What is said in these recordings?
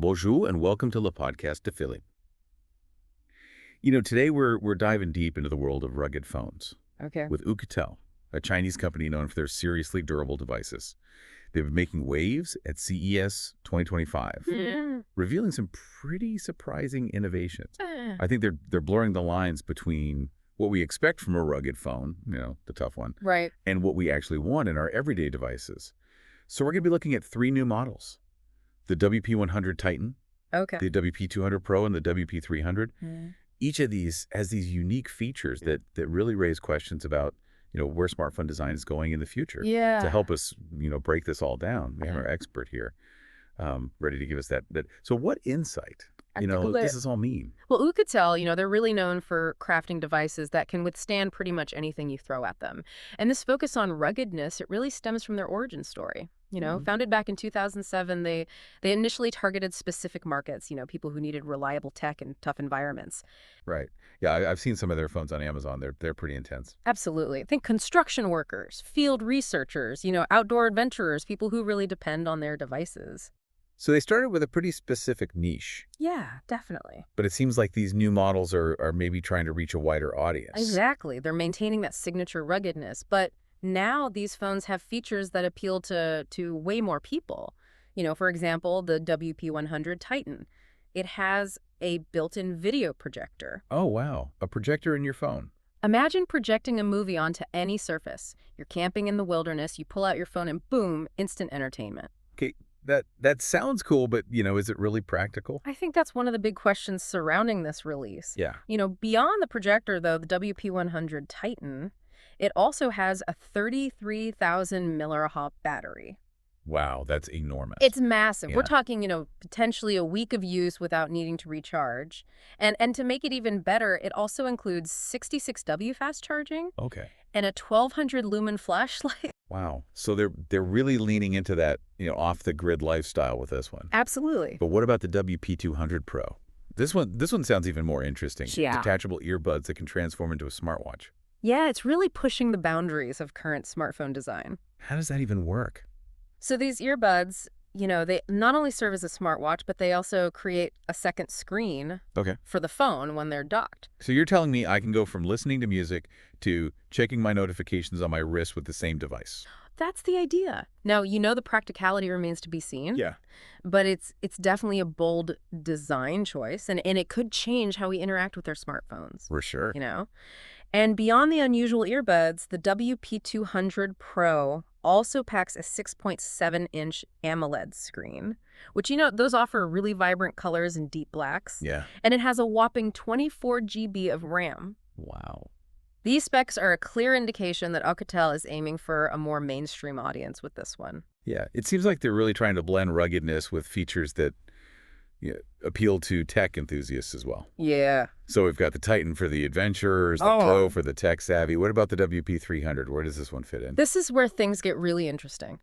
Bonjour and welcome to Le Podcast de Philly. Today we're diving deep into the world of rugged phones Okay. with Oukitel, a Chinese company known for their seriously durable devices. They've been making waves at CES 2025, revealing some pretty surprising innovations. I think they're blurring the lines between what we expect from a rugged phone, the tough one, Right. and what we actually want in our everyday devices. So we're going to be looking at three new models: the WP100 Titan, Okay. the WP200 Pro, and the WP300. Mm. Each of these has these unique features that really raise questions about, where smartphone design is going in the future. Yeah. To help us, break this all down, we have our expert here, ready to give us that. So what insight, does this all mean? Well, Oukitel, they're really known for crafting devices that can withstand pretty much anything you throw at them. And this focus on ruggedness, it really stems from their origin story. Founded back in 2007, they initially targeted specific markets, people who needed reliable tech in tough environments. Right. Yeah, I've seen some of their phones on Amazon. They're pretty intense. Absolutely. Think construction workers, field researchers, outdoor adventurers, people who really depend on their devices. So they started with a pretty specific niche, Yeah, definitely. but it seems like these new models are maybe trying to reach a wider audience. Exactly. They're maintaining that signature ruggedness, but now these phones have features that appeal to way more people. For example, the WP100 Titan. It has a built-in video projector. Oh, wow. A projector in your phone. Imagine projecting a movie onto any surface. You're camping in the wilderness, you pull out your phone and boom, instant entertainment. Okay, that sounds cool, but, is it really practical? I think that's one of the big questions surrounding this release. Yeah. Beyond the projector, though, the WP100 Titan, it also has a 33,000 milliamp battery. Wow, that's enormous. It's massive. Yeah. We're talking, potentially a week of use without needing to recharge. And to make it even better, it also includes 66W fast charging Okay. and a 1200 lumen flashlight. Wow. So they're really leaning into that, off-the-grid lifestyle with this one. Absolutely. But what about the WP200 Pro? This one sounds even more interesting. Yeah. Detachable earbuds that can transform into a smartwatch. Yeah, it's really pushing the boundaries of current smartphone design. How does that even work? So these earbuds, they not only serve as a smartwatch, but they also create a second screen Okay. for the phone when they're docked. So you're telling me I can go from listening to music to checking my notifications on my wrist with the same device? That's the idea. Now, the practicality remains to be seen. Yeah. But it's definitely a bold design choice, and it could change how we interact with our smartphones. For sure. And beyond the unusual earbuds, the WP200 Pro also packs a 6.7-inch AMOLED screen, which, those offer really vibrant colors and deep blacks. Yeah. And it has a whopping 24 GB of RAM. Wow. These specs are a clear indication that Oukitel is aiming for a more mainstream audience with this one. Yeah. It seems like they're really trying to blend ruggedness with features that appeal to tech enthusiasts as well. Yeah. So we've got the Titan for the adventurers, the Pro for the tech savvy. What about the WP300? Where does this one fit in? This is where things get really interesting.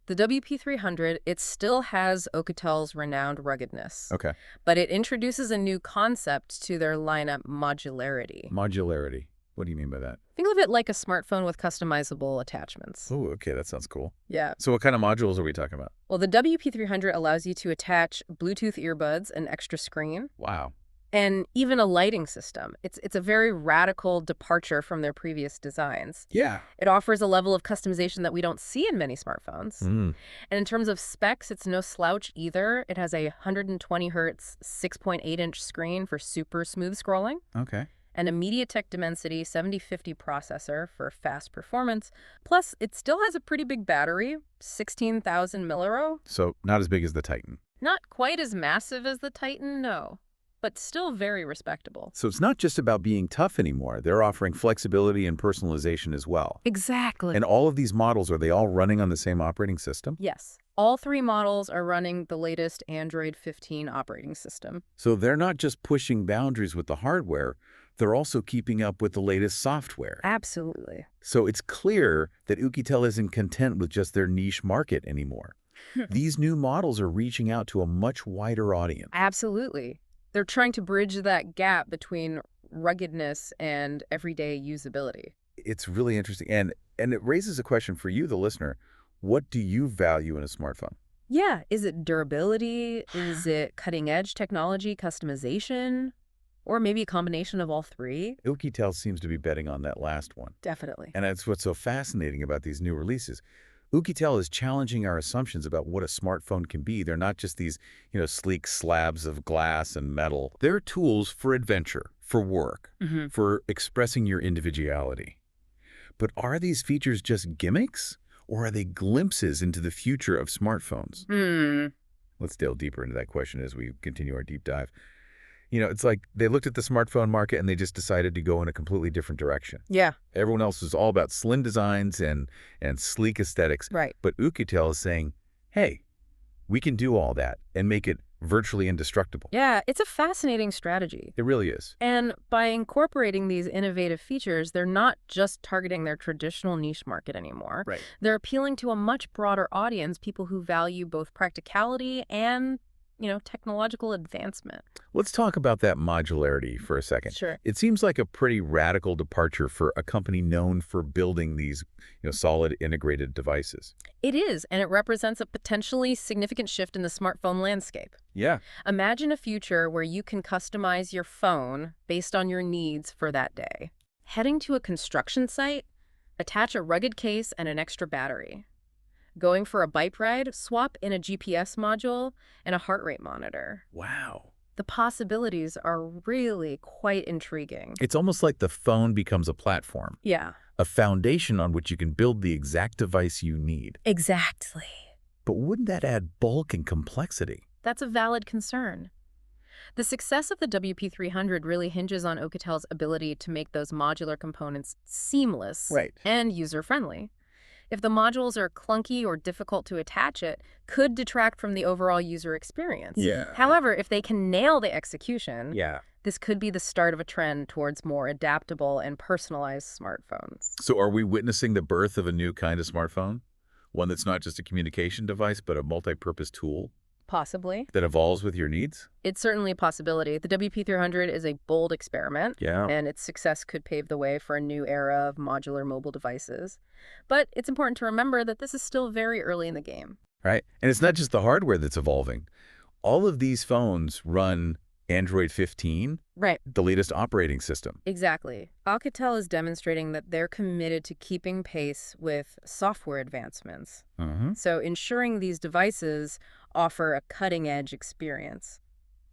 The WP300, it still has Oukitel's renowned ruggedness. Okay. But it introduces a new concept to their lineup: modularity. Modularity. What do you mean by that? Think of it like a smartphone with customizable attachments. Oh, okay. That sounds cool. Yeah. So what kind of modules are we talking about? Well, the WP300 allows you to attach Bluetooth earbuds, an extra screen, Wow. and even a lighting system. It's a very radical departure from their previous designs. Yeah. It offers a level of customization that we don't see in many smartphones. Mm. And in terms of specs, it's no slouch either. It has a 120 hertz 6.8-inch screen for super smooth scrolling, Okay. and a MediaTek Dimensity 7050 processor for fast performance. Plus, it still has a pretty big battery, 16,000 milliamp. So not as big as the Titan. Not quite as massive as the Titan, no, but still very respectable. So it's not just about being tough anymore. They're offering flexibility and personalization as well. Exactly. And all of these models, are they all running on the same operating system? Yes. All three models are running the latest Android 15 operating system. So they're not just pushing boundaries with the hardware, they're also keeping up with the latest software. Absolutely. So it's clear that Oukitel isn't content with just their niche market anymore. These new models are reaching out to a much wider audience. Absolutely. They're trying to bridge that gap between ruggedness and everyday usability. It's really interesting. And it raises a question for you, the listener. What do you value in a smartphone? Yeah, is it durability? Is it cutting-edge technology, customization? Or maybe a combination of all three? Oukitel seems to be betting on that last one. Definitely. And that's what's so fascinating about these new releases. Oukitel is challenging our assumptions about what a smartphone can be. They're not just these, sleek slabs of glass and metal. They're tools for adventure, for work, for expressing your individuality. But are these features just gimmicks, or are they glimpses into the future of smartphones? Let's delve deeper into that question as we continue our deep dive. It's like they looked at the smartphone market and they just decided to go in a completely different direction. Yeah. Everyone else was all about slim designs and sleek aesthetics. Right. But Oukitel is saying, hey, we can do all that and make it virtually indestructible. Yeah, it's a fascinating strategy. It really is. And by incorporating these innovative features, they're not just targeting their traditional niche market anymore. Right. They're appealing to a much broader audience, people who value both practicality and technological advancement. Let's talk about that modularity for a second. Sure. It seems like a pretty radical departure for a company known for building these, solid integrated devices. It is, and it represents a potentially significant shift in the smartphone landscape. Yeah. Imagine a future where you can customize your phone based on your needs for that day. Heading to a construction site, attach a rugged case and an extra battery. Going for a bike ride, swap in a GPS module and a heart rate monitor. Wow. The possibilities are really quite intriguing. It's almost like the phone becomes a platform. Yeah. A foundation on which you can build the exact device you need. Exactly. But wouldn't that add bulk and complexity? That's a valid concern. The success of the WP300 really hinges on Oukitel's ability to make those modular components seamless and user-friendly. If the modules are clunky or difficult to attach, it could detract from the overall user experience. Yeah. However, if they can nail the execution, Yeah. this could be the start of a trend towards more adaptable and personalized smartphones. So are we witnessing the birth of a new kind of smartphone? One that's not just a communication device, but a multi-purpose tool Possibly. that evolves with your needs? It's certainly a possibility. The WP300 is a bold experiment, and its success could pave the way for a new era of modular mobile devices. But it's important to remember that this is still very early in the game. Right. And it's not just the hardware that's evolving. All of these phones run Android 15, Right. the latest operating system. Exactly. Oukitel is demonstrating that they're committed to keeping pace with software advancements. So ensuring these devices offer a cutting-edge experience.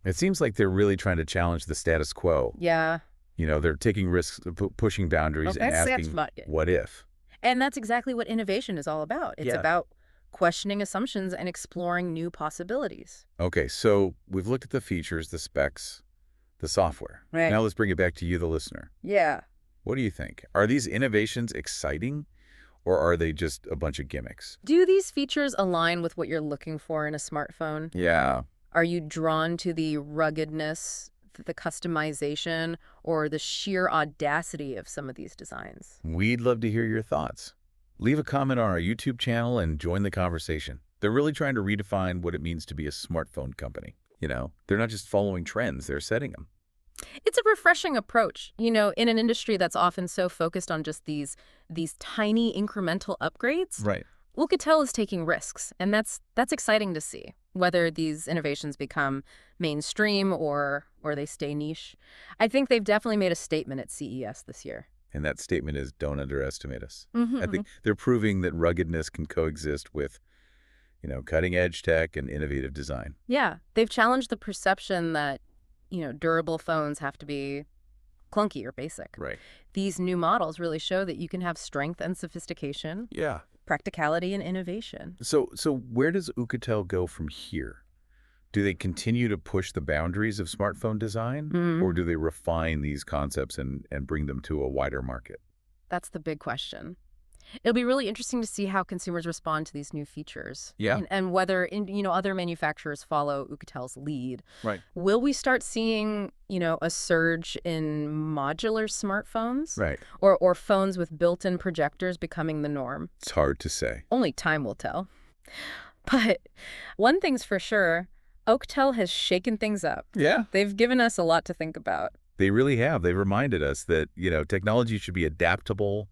It seems like they're really trying to challenge the status quo. Yeah. They're taking risks, pushing boundaries, and asking, what if? And that's exactly what innovation is all about. It's about questioning assumptions and exploring new possibilities. Okay, so we've looked at the features, the specs, the software. Right. Now let's bring it back to you, the listener. Yeah. What do you think? Are these innovations exciting, or are they just a bunch of gimmicks? Do these features align with what you're looking for in a smartphone? Yeah. Are you drawn to the ruggedness, the customization, or the sheer audacity of some of these designs? We'd love to hear your thoughts. Leave a comment on our YouTube channel and join the conversation. They're really trying to redefine what it means to be a smartphone company. They're not just following trends, they're setting them. It's a refreshing approach, in an industry that's often so focused on just these tiny incremental upgrades. Right. Oukitel is taking risks, and that's exciting to see, whether these innovations become mainstream or they stay niche. I think they've definitely made a statement at CES this year. And that statement is, don't underestimate us. I think they're proving that ruggedness can coexist with, cutting-edge tech and innovative design. Yeah, they've challenged the perception that, durable phones have to be clunky or basic. Right. These new models really show that you can have strength and sophistication, Yeah. practicality and innovation. So where does Oukitel go from here? Do they continue to push the boundaries of smartphone design, or do they refine these concepts and bring them to a wider market? That's the big question. It'll be really interesting to see how consumers respond to these new features. Yeah. And whether, other manufacturers follow Oukitel's lead. Right. Will we start seeing, a surge in modular smartphones? Right. Or phones with built-in projectors becoming the norm? It's hard to say. Only time will tell. But one thing's for sure, Oukitel has shaken things up. Yeah. They've given us a lot to think about. They really have. They've reminded us that, technology should be adaptable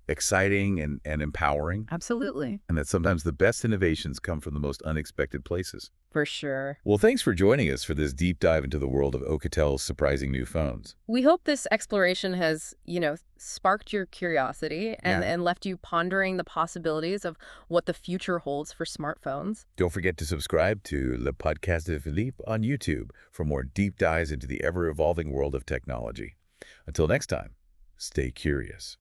exciting and empowering, Absolutely. and that sometimes the best innovations come from the most unexpected places. For sure. Well, thanks for joining us for this deep dive into the world of Oukitel's surprising new phones. We hope this exploration has, sparked your curiosity and, Yeah. and left you pondering the possibilities of what the future holds for smartphones. Don't forget to subscribe to Le Podcast de Philippe on YouTube for more deep dives into the ever-evolving world of technology. Until next time, stay curious.